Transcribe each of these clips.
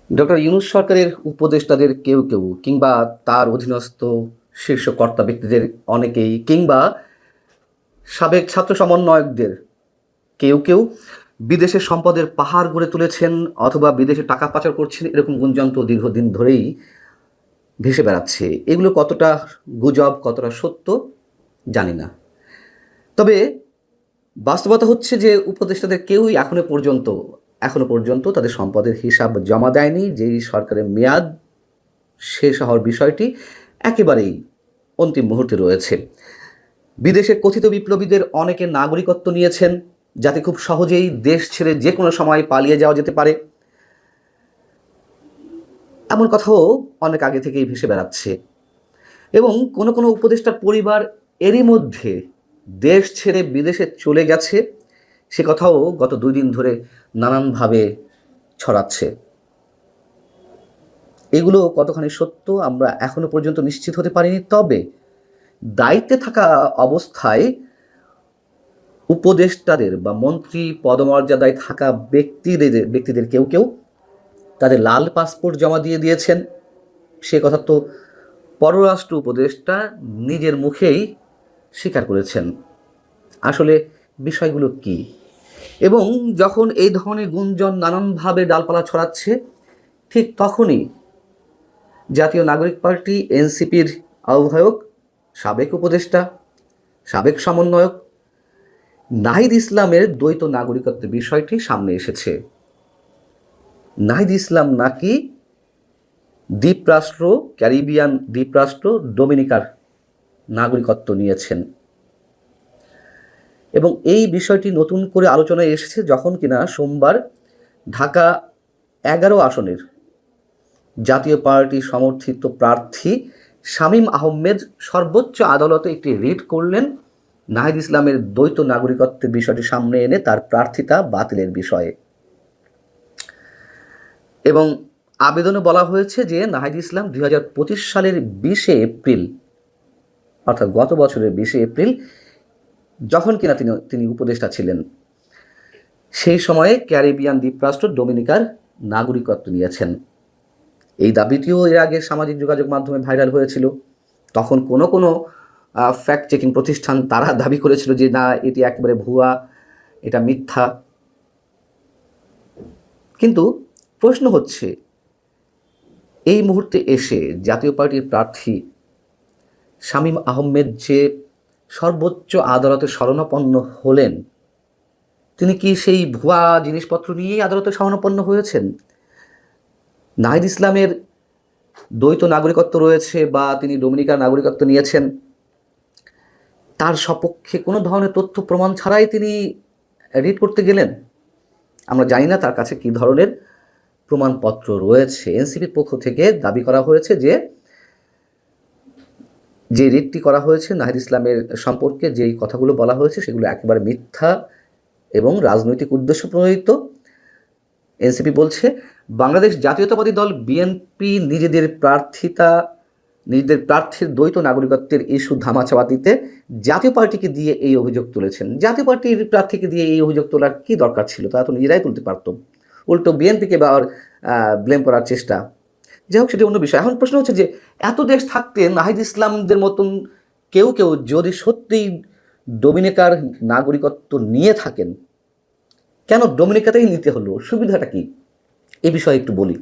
Doctor Yunus সরকারের উপদেষ্টাদের কেউ কেউ কিংবা তার অধীনস্থ শীর্ষ কর্তা ব্যক্তিদের অনেকেই কিংবা সাবেক ছাত্র সমন্বয়কদের কেউ কেউ বিদেশে সম্পদের পাহাড় গড়ে তুলেছেন অথবা বিদেশে টাকা পাচার করছেন, এরকম গুঞ্জন তো দীর্ঘদিন ধরেই ভেসে বেড়াচ্ছে। এগুলো কতটা গুজব, কতটা সত্য জানি না। তবে বাস্তবতা হচ্ছে যে উপদেষ্টাদের কেউই এখনো পর্যন্ত তাদের সম্পদের হিসাব জমা দেয়নি, যেই সরকারের মেয়াদ শেষ হওয়ার বিষয়টি একেবারেই অন্তিম মুহূর্তে রয়েছে। বিদেশে কথিত বিপ্লবীদের অনেকে নাগরিকত্ব নিয়েছেন, যাতে খুব সহজেই দেশ ছেড়ে যে কোনো সময় পালিয়ে যাওয়া যেতে পারে, এমন কথাও অনেক আগে থেকেই ভেসে বেড়াচ্ছে। এবং কোনো কোনো উপদেষ্টার পরিবার এরই মধ্যে দেশ ছেড়ে বিদেশে চলে গেছে, সে কথাও গত 2 দিন ধরে নানানভাবে ছড়াচ্ছে। এগুলো কতখানি সত্য আমরা এখনো পর্যন্ত নিশ্চিত হতে পারিনি। তবে দায়িত্বে থাকা অবস্থায় উপদেষ্টাদের বা মন্ত্রী পদমর্যাদায় থাকা ব্যক্তিদের কেউ কেউ তাদের লাল পাসপোর্ট জমা দিয়েছেন। সে কথা তো পররাষ্ট্র উপদেষ্টা নিজের মুখেই স্বীকার করেছেন। আসলে বিষয়গুলো কি? এবং যখন এই ধরনের গুঞ্জন নানানভাবে ডালপালা ছড়াচ্ছে, ঠিক তখনই জাতীয় নাগরিক পার্টি এনসিপির আহ্বায়ক, সাবেক উপদেষ্টা, সাবেক সমন্বয়ক নাহিদ ইসলামের দ্বৈত নাগরিকত্বের বিষয়টি সামনে এসেছে। নাহিদ ইসলাম নাকি ক্যারিবিয়ান দ্বীপরাষ্ট্র ডোমিনিকার নাগরিকত্ব নিয়েছেন। এবং এই বিষয়টি নতুন করে আলোচনায় এসেছে যখন কিনা সোমবার ঢাকা 11 আসনের জাতীয় পার্টি সমর্থিত প্রার্থী শামীম আহমেদ সর্বোচ্চ আদালতে একটি রিট করলেন নাহিদ ইসলামের দ্বৈত নাগরিকত্বের বিষয়টি সামনে এনে তার প্রার্থিতা বাতিলের বিষয়ে। এবং আবেদনে বলা হয়েছে যে নাহিদ ইসলাম 2025 সালের 20 এপ্রিল, অর্থাৎ গত বছরের 20 এপ্রিল, যখন কিনা তিনি উপদেষ্টা ছিলেন, সেই সময়ে ক্যারিবিয়ান দ্বীপরাষ্ট্র ডোমিনিকার নাগরিকত্ব নিয়েছেন। এই দাবিটিও এর আগে সামাজিক যোগাযোগ মাধ্যমে ভাইরাল হয়েছিল। তখন কোনো কোনো ফ্যাক্ট চেকিং প্রতিষ্ঠান তারা দাবি করেছিল যে না, এটি একেবারে ভুয়া, এটা মিথ্যা। কিন্তু প্রশ্ন হচ্ছে, এই মুহূর্তে এসে জাতীয় পার্টির প্রার্থী শামীম আহমেদ যে সর্বোচ্চ আদালতে শরণাপন্ন হলেন, তিনি কি সেই ভুয়া জিনিসপত্র নিয়েই আদালতে শরণাপন্ন হয়েছেন? নাহিদ ইসলামের দ্বৈত নাগরিকত্ব রয়েছে বা তিনি ডোমিনিকার নাগরিকত্ব নিয়েছেন, তার সপক্ষে কোনো ধরনের তথ্য প্রমাণ ছাড়াই তিনি রিট করতে গেলেন? আমরা জানি না তার কাছে কী ধরনের প্রমাণপত্র রয়েছে। এনসিপির পক্ষ থেকে দাবি করা হয়েছে যে রিটটি করা হয়েছে নাহিদ ইসলামের সম্পর্কে যেই কথাগুলো বলা হয়েছে সেগুলো একেবারে মিথ্যা এবং রাজনৈতিক উদ্দেশ্য প্রণোদিত। এনসিপি বলছে বাংলাদেশ জাতীয়তাবাদী দল বিএনপি নিজেদের প্রার্থীর দ্বৈত নাগরিকত্বের ইস্যু ধামাচাপা দিতে জাতীয় পার্টিকে দিয়ে এই অভিযোগ তুলেছেন। জাতীয় পার্টির প্রার্থীকে দিয়ে এই অভিযোগ তোলার কী দরকার ছিল? তারা তো নিজেরাই তুলতে পারত। উল্টো বিএনপিকে ব্লেম করার চেষ্টা। যাই হোক, সেটি অন্য বিষয়। এখন প্রশ্ন হচ্ছে যে এত দেশ থাকতে নাহিদ ইসলামদের মতন কেউ কেউ যদি সত্যিই ডোমিনিকার নাগরিকত্ব নিয়ে থাকেন, কেন ডোমিনিকাতেই নিতে হলো? সুবিধাটা কি? এ বিষয়ে একটু বলি।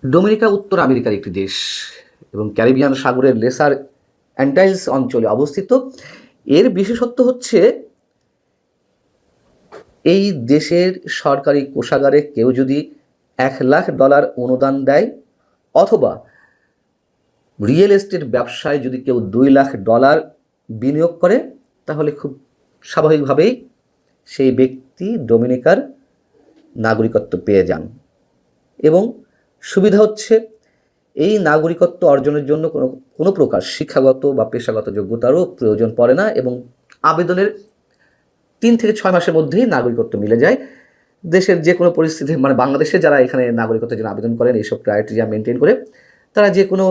ডোমিনিকা উত্তর আমেরিকার একটি দেশ এবং ক্যারিবিয়ান সাগরের লেসার অ্যান্টাইলস অঞ্চলে অবস্থিত। এর বিশেষত্ব হচ্ছে এই দেশের সরকারি কোষাগারে কেউ যদি $1,00,000 অনুদান দেয় অথবা রিয়েল এস্টেট ব্যবসায় যদি কেউ $2,00,000 বিনিয়োগ করে, তাহলে খুব স্বাভাবিকভাবেই সেই ব্যক্তি ডোমিনিকার নাগরিকত্ব পেয়ে যান। এবং সুবিধা হচ্ছে এই নাগরিকত্ব অর্জনের জন্য কোনো প্রকার শিক্ষাগত বা পেশাগত যোগ্যতারও প্রয়োজন পড়ে না এবং আবেদনের 3 থেকে 6 মাসের মধ্যেই নাগরিকত্ব মিলে যায়। দেশের যে কোনো পরিস্থিতি, মানে বাংলাদেশে যারা এখানে নাগরিকত্বের জন্য আবেদন করেন এইসব ক্রাইটেরিয়া মেনটেন করে, তারা যে কোনো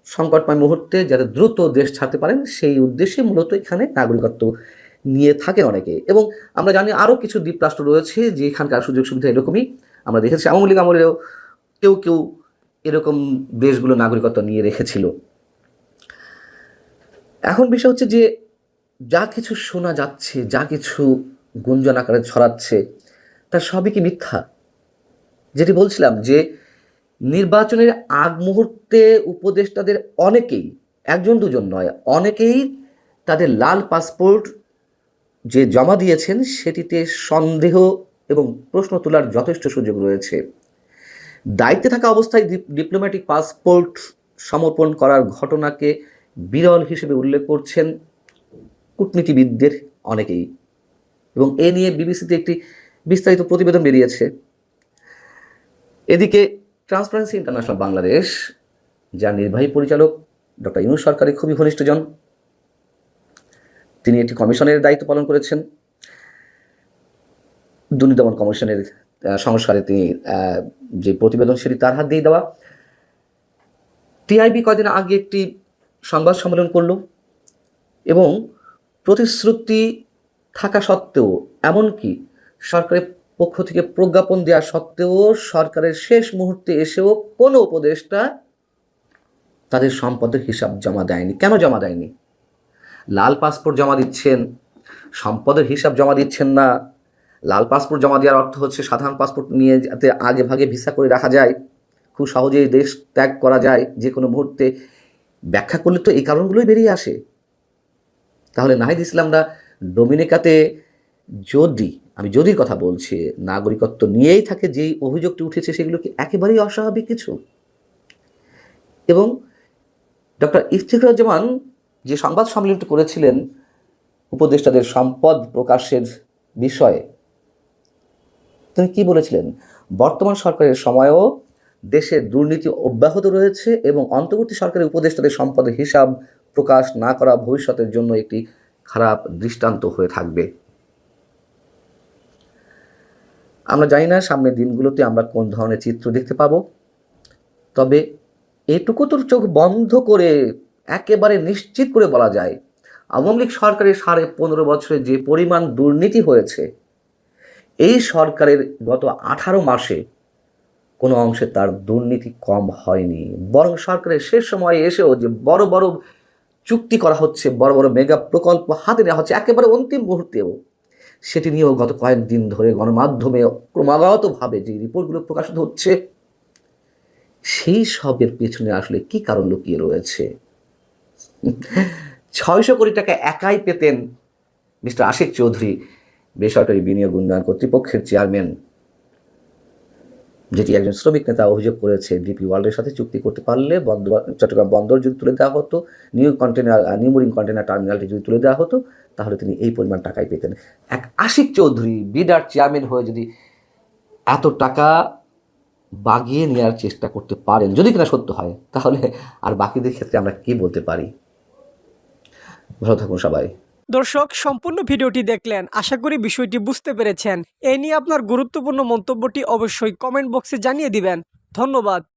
সংকটময় মুহূর্তে যাতে দ্রুত দেশ ছাড়তে পারেন সেই উদ্দেশ্যে মূলত এখানে নাগরিকত্ব নিয়ে থাকেন অনেকে। এবং আমরা জানি আরও কিছু দ্বীপরাষ্ট্র রয়েছে যেখানকার সুযোগ সুবিধা এরকমই। আমরা দেখেছি আওয়ামী লীগ আমলেও কেউ কেউ এরকম দেশগুলো নাগরিকত্ব নিয়ে রেখেছিল। এখন বিষয় হচ্ছে যে যা কিছু শোনা যাচ্ছে, যা কিছু গুঞ্জন আকারে ছড়াচ্ছে, তার সবই কি মিথ্যা? যেটি বলছিলাম যে নির্বাচনের আগ মুহূর্তে উপদেষ্টাদের অনেকেই, একজন দুজন নয়, অনেকেই তাদের লাল পাসপোর্ট যে জমা দিয়েছেন সেটিতে সন্দেহ এবং প্রশ্ন তোলার যথেষ্ট সুযোগ রয়েছে। দায়িত্বে থাকা অবস্থায় ডিপ্লোম্যাটিক পাসপোর্ট সমর্পণ করার ঘটনাকে বিরল হিসেবে উল্লেখ করছেন কূটনীতিবিদদের অনেকেই, এবং এ নিয়ে বিবিসিতে একটি বিস্তারিত প্রতিবেদন বেরিয়েছে। এদিকে ট্রান্সপারেন্সি ইন্টারন্যাশনাল বাংলাদেশ, যার নির্বাহী পরিচালক ডক্টর ইউনূস সরকারের খুবই ঘনিষ্ঠজন, তিনি একটি কমিশনের দায়িত্ব পালন করেছেন। দুর্নীতি দমন কমিশনের সংস্কারে তিনি যে প্রতিবেদন সেটি তার হাত দিয়ে দেওয়া। টিআইবি কয়দিন আগে একটি সংবাদ সম্মেলন করল এবং প্রতিশ্রুতি থাকা সত্ত্বেও, এমনকি সরকারের পক্ষ থেকে প্রজ্ঞাপন দেওয়া সত্ত্বেও, সরকারের শেষ মুহূর্তে এসেও কোনো উপদেষ্টা তাদের সম্পদের হিসাব জমা দেয়নি। কেন জমা দেয়নি? লাল পাসপোর্ট জমা দিচ্ছেন, সম্পদের হিসাব জমা দিচ্ছেন না। লাল পাসপোর্ট জমা দেওয়ার অর্থ হচ্ছে সাধারণ পাসপোর্ট নিয়ে যাতে আগে ভাগে ভিসা করে রাখা যায়, খুব সহজেই দেশ ত্যাগ করা যায় যে কোনো মুহূর্তে। ব্যাখ্যা করলে তো এই কারণগুলোই বেরিয়ে আসে। তাহলে নাহিদ ইসলামরা ডোমিনিকাতে আমি যদির কথা বলছি, নাগরিকত্ব নিয়েই থাকে, যেই অভিযোগটি উঠেছে সেগুলো কি একেবারেই অস্বাভাবিক কিছু? এবং ডক্টর ইফতিখারুজ্জামান যে সংবাদ সম্মেলনটি করেছিলেন উপদেষ্টাদের সম্পদ প্রকাশের বিষয়ে, তিনি কি বলেছিলেন? বর্তমান সরকারের সময়েও দেশের দুর্নীতি অব্যাহত রয়েছে এবং অন্তর্বর্তী সরকারের উপদেষ্টাদের সম্পদের হিসাব প্রকাশ না করা ভবিষ্যতের জন্য একটি খারাপ দৃষ্টান্ত হয়ে থাকবে। আমরা জানি না সামনের দিনগুলোতে আমরা কোন ধরনের চিত্র দেখতে পাব, তবে এটুকু তো চোখ বন্ধ করে একেবারে নিশ্চিত করে বলা যায়, আওয়ামী লীগ সরকারের 15.5 বছরে যে পরিমাণ দুর্নীতি হয়েছে, এই সরকারের গত 18 মাসে কোনো অংশে তার দুর্নীতি কম হয়নি। বরং সরকারের শেষ সময়ে এসেও যে বড় বড় চুক্তি করা হচ্ছে, বড় বড় মেগা প্রকল্প হাতে নেওয়া হচ্ছে একেবারে অন্তিম মুহূর্তেও, সেটি নিয়েও গত কয়েকদিন ধরে গণমাধ্যমে ক্রমাগতভাবে যে রিপোর্টগুলো প্রকাশিত হচ্ছে, সেই সবের পেছনে আসলে কি কারণ লুকিয়ে রয়েছে? 600 কোটি টাকা একাই পেতেন মিস্টার আশিক চৌধুরী, বেসরকারি বিনিয়োগ উন্নয়ন কর্তৃপক্ষের চেয়ারম্যান, যেটি একজন শ্রমিক নেতা অভিযোগ করেছে। ডিপি ওয়ার্ল্ডের সাথে চুক্তি করতে পারলে চট্টগ্রাম বন্দর যদি তুলে দেওয়া হতো, নিউ মেরিন কন্টেনার টার্মিনালটি যদি তুলে দেওয়া হতো, তাহলে তিনি এই পরিমাণ টাকাই পেতেন। এক আশিক চৌধুরী বিডার চেয়ারম্যান হয়ে যদি এত টাকা বাগিয়ে নেওয়ার চেষ্টা করতে পারেন, যদি কিনা সত্য হয়, তাহলে আর বাকিদের ক্ষেত্রে আমরা কি বলতে পারি? ভালো থাকুন সবাই। দর্শক, সম্পূর্ণ ভিডিওটি দেখলেন, আশা করি বিষয়টি বুঝতে পেরেছেন। এ নিয়ে আপনার গুরুত্বপূর্ণ মন্তব্যটি অবশ্যই কমেন্ট বক্সে জানিয়ে দিবেন। ধন্যবাদ।